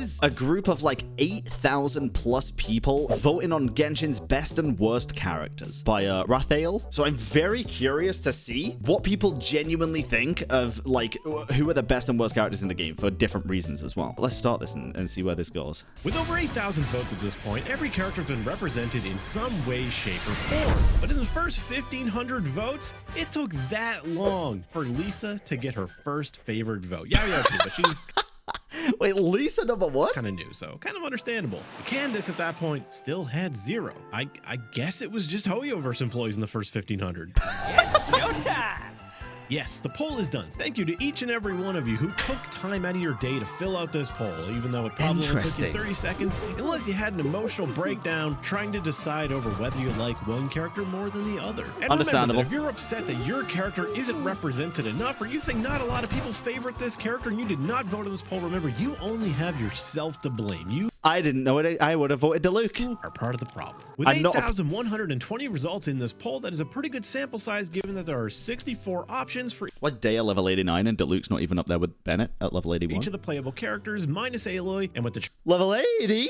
is a group of like 8,000 plus people voting on Genshin's best and worst characters by Rathael. So I'm very curious to see what people genuinely think of like who are the best and worst characters in the game for different reasons as well. Let's start this and see where this goes. With over 8,000 votes at this point, every character has been represented in some way, shape, or form. But in the first 1,500 votes, it took that long for Lisa to get her first favorite vote. Yeah, but she's Wait, Lisa number one? kind of new, so kind of understandable. Candace at that point still had 0. I guess it was just Hoyoverse employees in the first 1,500. It's showtime! Yes, the poll is done. Thank you to each and every one of you who took time out of your day to fill out this poll, even though it probably only took you 30 seconds, unless you had an emotional breakdown trying to decide over whether you like one character more than the other. And Understandable. remember that if you're upset that your character isn't represented enough, or you think not a lot of people favorite this character and you did not vote in this poll, remember, you only have yourself to blame. You I didn't know it. I would have voted Diluc. are part of the problem. With I'm not 8,120 results in this poll, that is a pretty good sample size given that there are 64 options for What day at level 89 and Diluc's not even up there with Bennett at level 81? each of the playable characters, minus Aloy, and with the Level 80?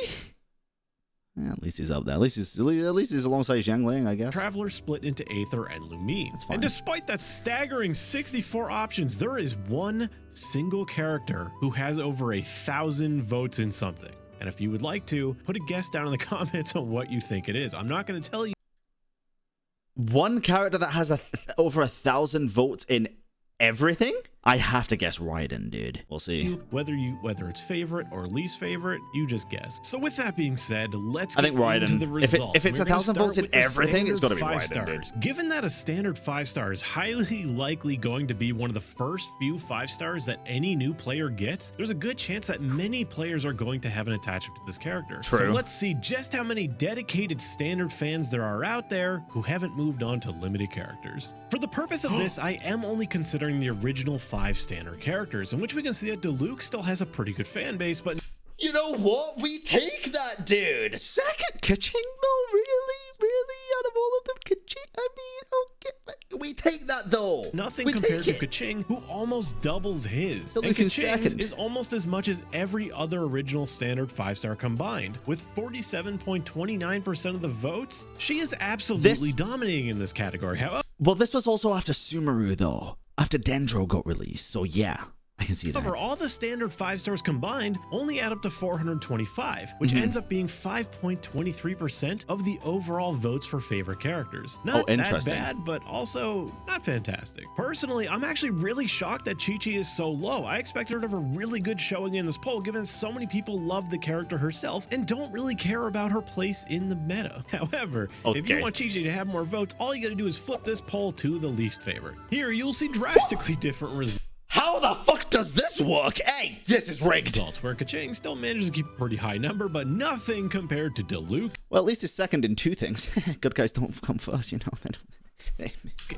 Yeah, at least he's up there. At least he's alongside Xiangling, I guess. Travelers split into Aether and Lumine. That's fine. And despite that staggering 64 options, there is one single character who has over 1,000 votes in something. And if you would like to, put a guess down in the comments on what you think it is. I'm not going to tell you. One character that has over 1,000 votes in everything? I have to guess Raiden, dude. We'll see. Whether it's favorite or least favorite, you just guess. So with that being said, let's I get think Raiden. into the results. If it's We're gonna 1,000 start votes in with the everything, it's standard gotta be 5 Raiden, dude. stars. Given that a standard 5-star is highly likely going to be one of the first few 5 stars that any new player gets, there's a good chance that many players are going to have an attachment to this character. True. So let's see just how many dedicated standard fans there are out there who haven't moved on to limited characters. For the purpose of this, I am only considering the original 5 standard characters, in which we can see that Diluc still has a pretty good fan base, but You know what? We take that, dude. Second, Kaching, though, really, out of all of them, Kaching, I mean, okay, we take that, though. nothing We compared take to it. Kaching, who almost doubles his. Diluc And in Kaching's second. is almost as much as every other original standard 5-star combined. With 47.29% of the votes, she is absolutely dominating in this category. However, Well, this was also after Sumeru, though. After Dendro got released, so yeah, I can see that. all the standard 5 stars combined only add up to 425, which ends up being 5.23% of the overall votes for favorite characters. Not that interesting. bad, but also not fantastic. Personally, I'm actually really shocked that Chi-Chi is so low. I expected her to have a really good showing in this poll, given so many people love the character herself and don't really care about her place in the meta. However, if you Okay. want Chi-Chi to have more votes, all you gotta do is flip this poll to the least favorite. Here, you'll see drastically different results. How the fuck does this work? Hey, this is rigged. Where Kaching still manages to keep a pretty high number, but nothing compared to Diluc Well, at least he's second in 2 things. Good guys don't come first, you know.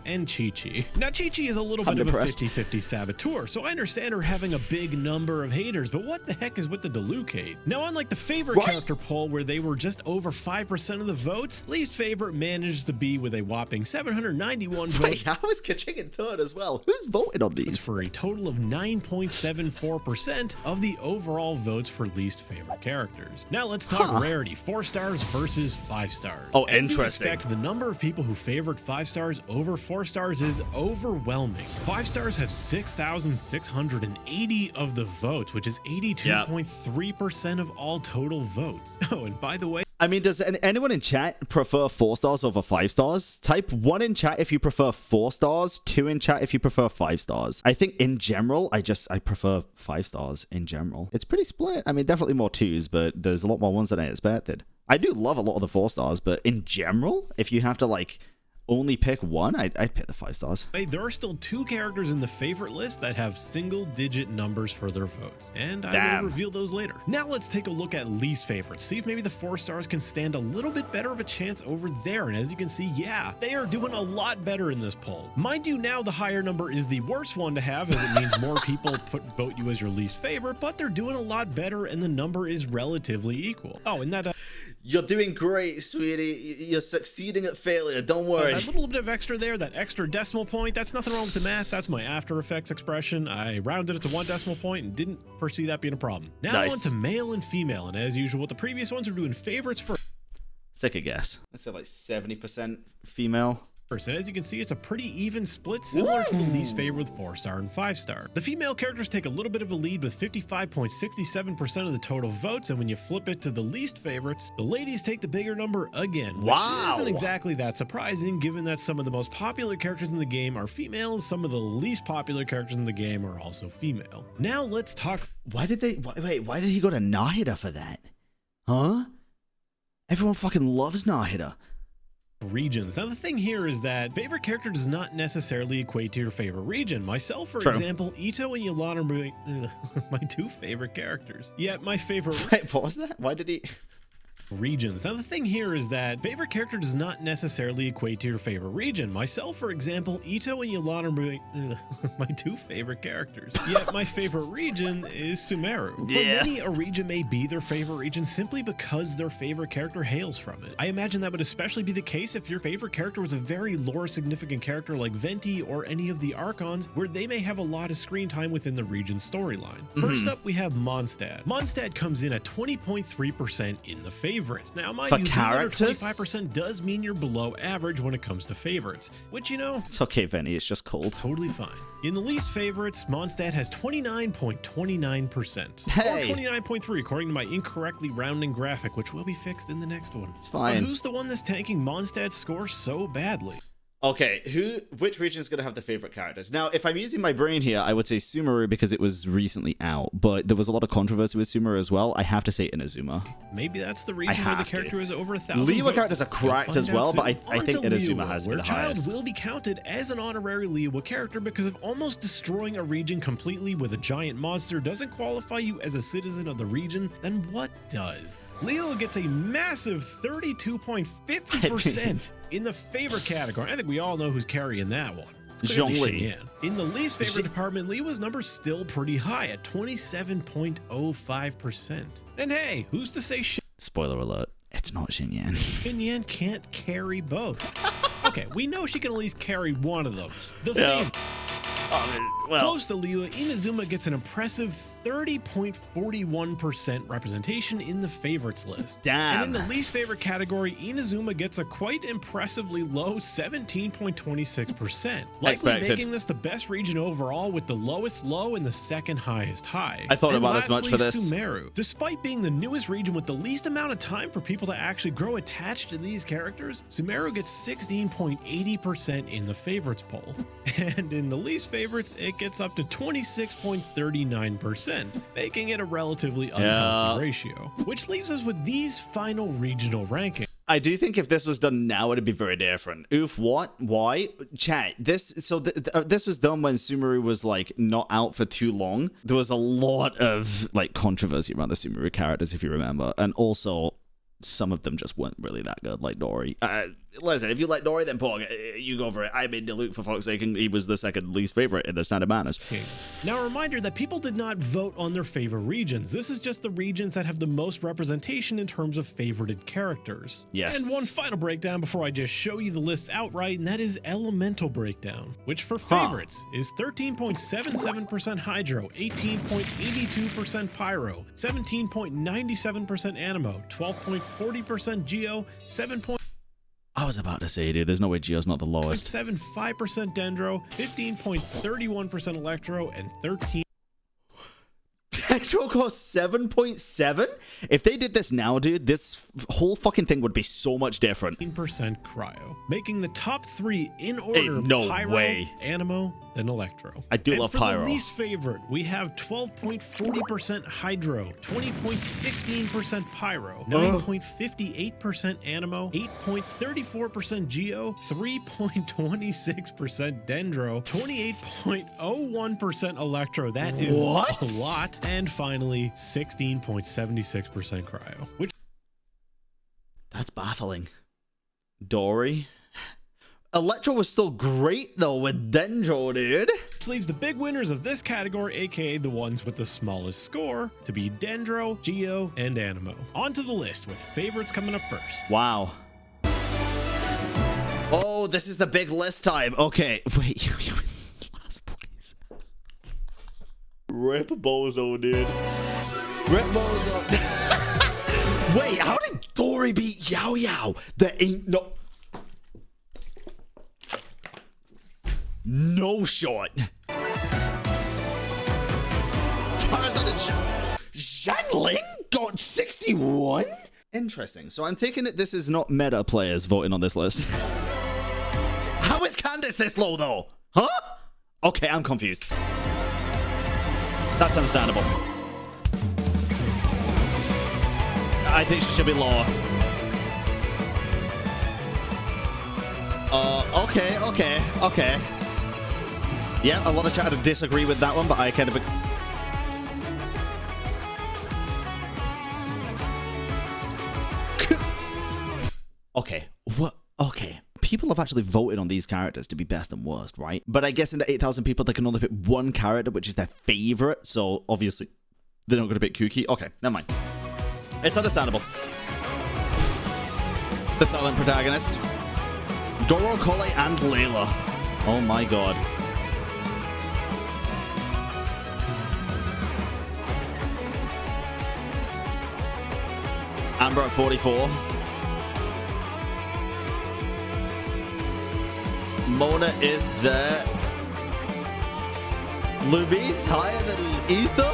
and Chi-Chi. Now, Chi-Chi is a little bit of a depressed. 50-50 saboteur, so I understand her having a big number of haters, but what the heck is with the Diluc hate? Now, unlike the favorite Right. character poll where they were just over 5% of the votes, least favorite managed to be with a whopping 791 votes. Wait, how is Kaching in third as well? Who's voted on these? For a total of 9.74% of the overall votes for least favorite characters. Now let's talk Rarity, 4 stars versus 5 stars. Oh, As you interesting. expect, the number of people who favored 5 stars over 4 stars is overwhelming. 5 stars have 6,680 of the votes, which is 82.3% of all total votes. Oh, and by the way, I mean, does anyone in chat prefer 4 stars over 5 stars? Type 1 in chat if you prefer 4 stars, 2 in chat if you prefer 5 stars. I think in general, I prefer 5 stars in general. It's pretty split. I mean, definitely more 2s, but there's a lot more 1s than I expected. I do love a lot of the 4 stars, but in general, if you have to like only pick one, I'd pick the 5 stars. there are still 2 characters in the favorite list that have single-digit numbers for their votes, and I Damn. will reveal those later. Now let's take a look at least favorites, see if maybe the 4 stars can stand a little bit better of a chance over there, and as you can see, yeah, they are doing a lot better in this poll. Mind you, now the higher number is the worst one to have, as it means more people vote you as your least favorite, but they're doing a lot better, and the number is relatively equal. Oh, and that... You're doing great, sweetie. You're succeeding at failure. Don't worry. That little bit of extra there, that extra decimal point, that's nothing wrong with the math. That's my After Effects expression. I rounded it to 1 decimal point and didn't foresee that being a problem. Now Nice. on to male and female. And as usual, with the previous ones, we're doing favorites first. Let's take a guess. Let's say like 70% female. And as you can see, it's a pretty even split, similar to the least favorite with 4-star and 5-star. The female characters take a little bit of a lead with 55.67% of the total votes, and when you flip it to the least favorites, the ladies take the bigger number again, which isn't exactly that surprising, given that some of the most popular characters in the game are female, and some of the least popular characters in the game are also female. Now let's talk. Why did he go to Nahida for that? Huh? Everyone fucking loves Nahida. Regions. Now the thing here is that favorite character does not necessarily equate to your favorite region. Myself, for example, Ito and Yolanda are my 2 favorite characters. Yet my favorite Wait, what was that? Why did he... regions. Now the thing here is that favorite character does not necessarily equate to your favorite region. Myself, for example, Ito and Yolanda are my 2 favorite characters. Yet my favorite region is Sumeru. For many, a region may be their favorite region simply because their favorite character hails from it. I imagine that would especially be the case if your favorite character was a very lore significant character like Venti or any of the Archons, where they may have a lot of screen time within the region's storyline. First up, we have Mondstadt. Mondstadt comes in at 20.3% in the favorites. Now, mind you, 25% does mean you're below average when it comes to favorites, which, you know, It's okay, Venny. It's just cold. totally fine. In the least favorites, Mondstadt has 29.29%. Hey. Or 29.3 according to my incorrectly rounding graphic, which will be fixed in the next one. It's fine. But who's the one that's tanking Mondstadt's score so badly? Okay, which region is going to have the favorite characters? Now, if I'm using my brain here, I would say Sumeru because it was recently out, but there was a lot of controversy with Sumeru as well. I have to say Inazuma. Maybe that's the region where the character is over 1,000 Liyue votes. characters are cracked as well, but I think Inazuma has where the Child highest. will be counted as an honorary Liyue character because of almost destroying a region completely with a giant monster doesn't qualify you as a citizen of the region, then what does? Liyue gets a massive 32.50% in the favorite category. I think we all know who's carrying that one. Zhongli. In the least favorite department, Liyue's number's still pretty high at 27.05%. And hey, who's to say Spoiler alert, it's not Xinyan. Xinyan can't carry both? Okay, we know she can at least carry one of them. The favorite. Close to Liyue, Inazuma gets an impressive 30.41% representation in the favorites list. Damn. And in the least favorite category, Inazuma gets a quite impressively low 17.26%. Likely Expected. making this the best region overall with the lowest low and the second highest high. I thought And about as much for this. Sumeru. Despite being the newest region with the least amount of time for people to actually grow attached to these characters, Sumeru gets 16.80% in the favorites poll. And in the least favorites, it gets up to 26.39%, making it a relatively unhealthy ratio. Which leaves us with these final regional rankings. I do think if this was done now, it'd be very different. Oof, what? Why? Chat, this was done when Sumeru was like not out for too long. There was a lot of like controversy around the Sumeru characters, if you remember. And also, some of them just weren't really that good, like Dory. Listen, if you like Dory, then Pog, you go for it. I made Diluc for fuck's sake, and he was the second least favorite in the Standard Banners. Now, a reminder that people did not vote on their favorite regions. This is just the regions that have the most representation in terms of favorited characters. Yes. And one final breakdown before I just show you the list outright, and that is Elemental Breakdown, which for favorites is 13.77% Hydro, 18.82% Pyro, 17.97% Animo, 12.40% Geo, 7. I was about to say, dude, there's no way Geo's not the lowest. 0.75% Dendro, 15.31% Electro, and 13. Dendro costs 7.7? If they did this now, dude, this whole fucking thing would be so much different. 15% Cryo, making the top 3 in order no Pyro, way. Animo, then Electro. I do and love for Pyro. the least favorite, we have 12.40% Hydro, 20.16% Pyro, 9.58% Animo, 8.34% Geo, 3.26% Dendro, 28.01% Electro. That is What? a lot. And finally, 16.76% Cryo, which That's baffling. Dory? Electro was still great though with Dendro, dude. Which leaves the big winners of this category, aka the ones with the smallest score, to be Dendro, Geo, and Animo. On to the list with favorites coming up first. Wow. Oh, this is the big list time. Okay, wait, you in last place. Rip Bozo, dude. Rip Bozo. Wait, how did Dory beat Yao Yao? There ain't no shot. Zhang got 61? Interesting. So I'm taking it this is not meta players voting on this list. How is Candace this low though? Huh? Okay, I'm confused. That's understandable. I think she should be lower. Okay. Yeah, a lot of chat to disagree with that one, but I kind of... Okay, what? Okay. People have actually voted on these characters to be best and worst, right? But I guess in the 8,000 people, they can only pick one character, which is their favorite. So obviously, they're not going to pick Kuki. Okay, never mind. It's understandable. The silent protagonist. Goro, Kole, and Layla. Oh my god. Amber at 44. Mona is there. Luby's higher than Ether.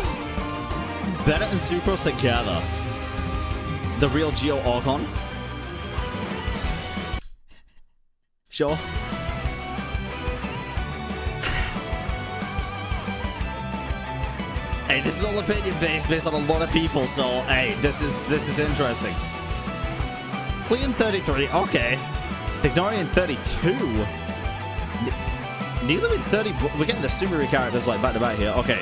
Bennett and Sucrose together. The real Geo Archon. Sure. Hey, this is all opinion based on a lot of people, so hey, this is interesting. Clean 33, okay. Ignorian 32. Neither in 30. We're getting the Sumeru characters like back to back here. Okay.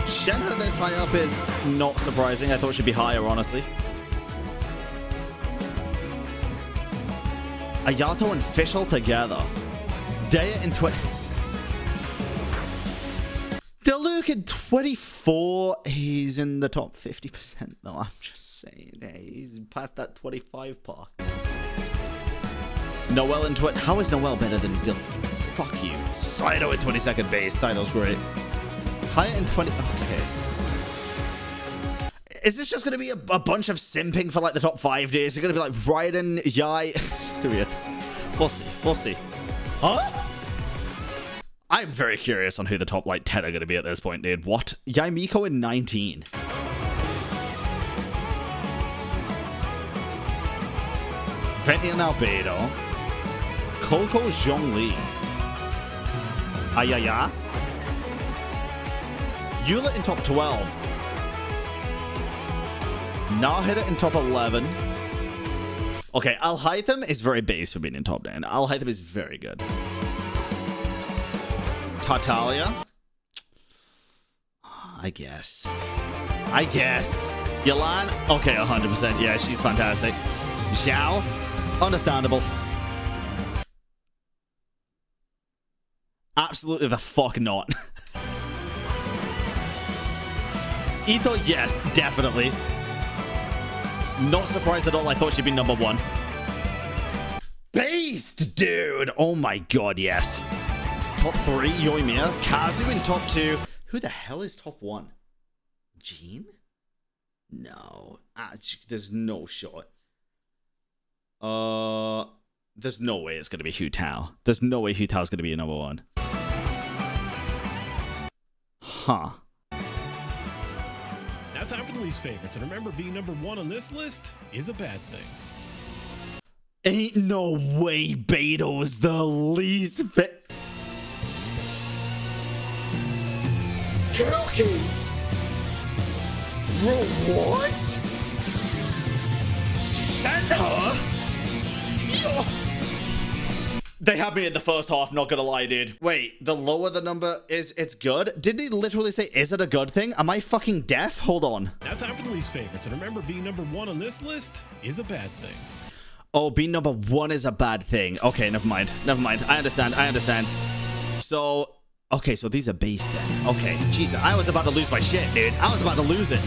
Shenhe this high up is not surprising. I thought she'd be higher, honestly. Ayato and Fischl together. Daya in 20. Diluc in 24. He's in the top 50% though. I'm just saying. Hey, he's past that 25 park. Noelle in 20. How is Noelle better than Diluc? Fuck you. Saito in 22nd base. Saito's great. Higher in 20. Okay. Is this just going to be a bunch of simping for like the top 5 days? Is it going to be like Raiden, Yai? It's going to be we'll see. We'll see. Huh? I'm very curious on who the top like 10 are going to be at this point, dude. What? Yai Miko in 19. Ventian Albedo. Coco Zhongli. Ayaya. Eula in top 12. Nahida in top 11. Okay, Alhaitham is very base for being in top 10. Alhaitham is very good. Tartaglia? I guess. Yalan? Okay, 100%. Yeah, she's fantastic. Zhao? Understandable. Absolutely the fuck not. Ito, yes, definitely. Not surprised at all. I thought she'd be number 1. Based, dude. Oh my god, yes. Top 3, Yoimiya. Kazu in top 2. Who the hell is top 1? Jean? No. There's no shot. There's no way it's going to be Hu Tao. There's no way Hu Tao's going to be a number 1. Huh. Now time for the least favorites. And remember, being number 1 on this list is a bad thing. Ain't no way Beto's the least fit. Kuki! Bro, what? Shenhe? Yo! They had me in the first half, not gonna lie, dude. Wait, the lower the number is, it's good? Didn't he literally say, is it a good thing? Am I fucking deaf? Hold on. Now time for the least favorites. And remember, being number 1 on this list is a bad thing. Oh, being number 1 is a bad thing. Okay, never mind. Never mind. I understand. So, okay, so these are base then. Okay, Jesus, I was about to lose my shit, dude. I was about to lose it.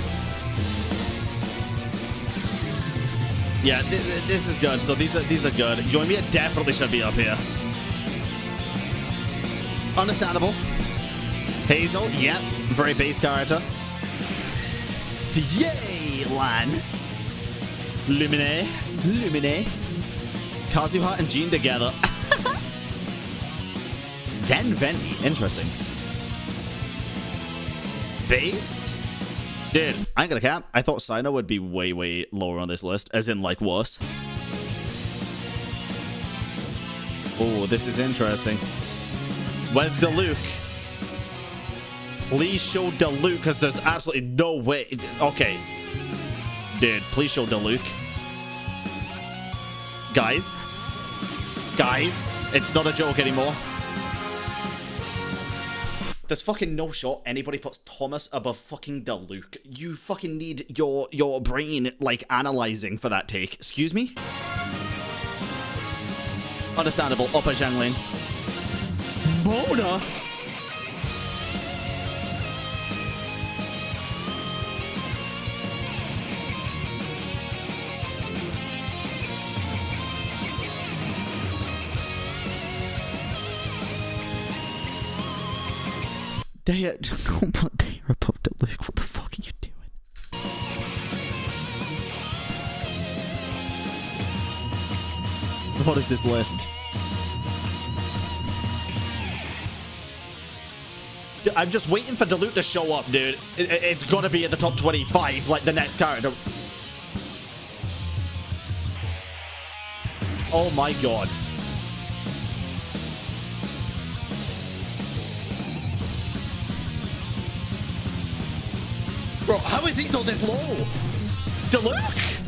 Yeah, this is good. So these are good. Yoimiya definitely should be up here. Understandable. Hazel, yep, very base character. Yay, Lan. Lumine. Kazuha and Jean together. Then Venti, interesting. Based? Dude, I ain't gonna cap. I thought Sino would be way, way lower on this list, as in, like, worse. Oh, this is interesting. Where's Diluc? Please show Diluc, because there's absolutely no way. Okay. Dude, please show Diluc. Guys, it's not a joke anymore. There's fucking no shot anybody puts Thomas above fucking Diluc. You fucking need your brain, like, analyzing for that take. Excuse me? Understandable. Upper Zhangling. Mona? Don't put Daya above Diluc. What the fuck are you doing? What is this list? Dude, I'm just waiting for Diluc to show up, dude. It's gotta be at the top 25, like the next character. Oh my god. Bro, how is he not this low? Diluc?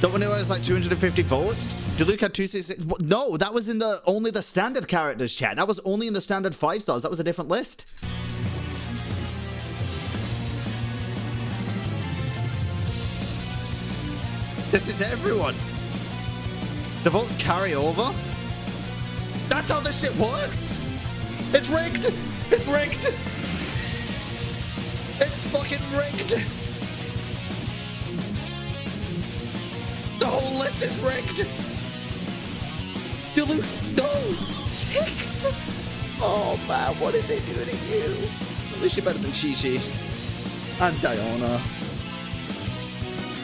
Don't we know it was like 250 votes? Diluc had 266. No, that was in only the standard characters chat. That was only in the standard 5 stars. That was a different list. This is everyone. The votes carry over? That's how this shit works? It's rigged! It's rigged! It's fucking rigged! The whole list is rigged! Diluc, no! 6? Oh man, what did they do to you? At least you're better than Chi-Chi. And Diana.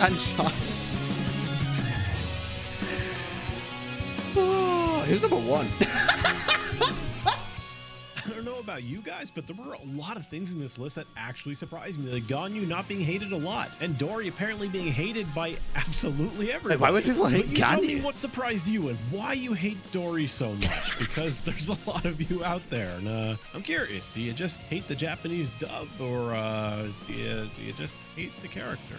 And Chai. Who's number 1? I don't know about you guys, but there were a lot of things in this list that actually surprised me. Like Ganyu not being hated a lot, and Dory apparently being hated by absolutely everyone. Why would people hate Ganyu? Tell me Ganyu? what surprised you and why you hate Dory so much, because there's a lot of you out there. And I'm curious, do you just hate the Japanese dub, or do you just hate the character?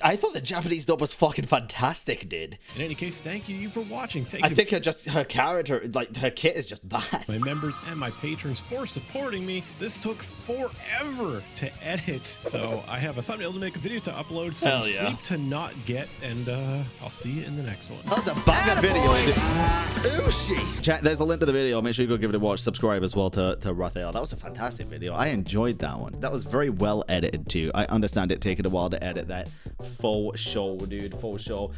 I thought the Japanese dub was fucking fantastic, dude. In any case, thank you for watching. I think her character, like, her kit is just bad. My members and my patrons for supporting me. This took forever to edit, so I have a thumbnail to make a video to upload, some sleep to not get, and I'll see you in the next one. That was a banger video, dude. Ooshi! Chat, there's a link to the video. Make sure you go give it a watch. Subscribe as well to Raphael. That was a fantastic video. I enjoyed that one. That was very well edited too. I understand it taking a while to edit that. Full show, dude. Full show.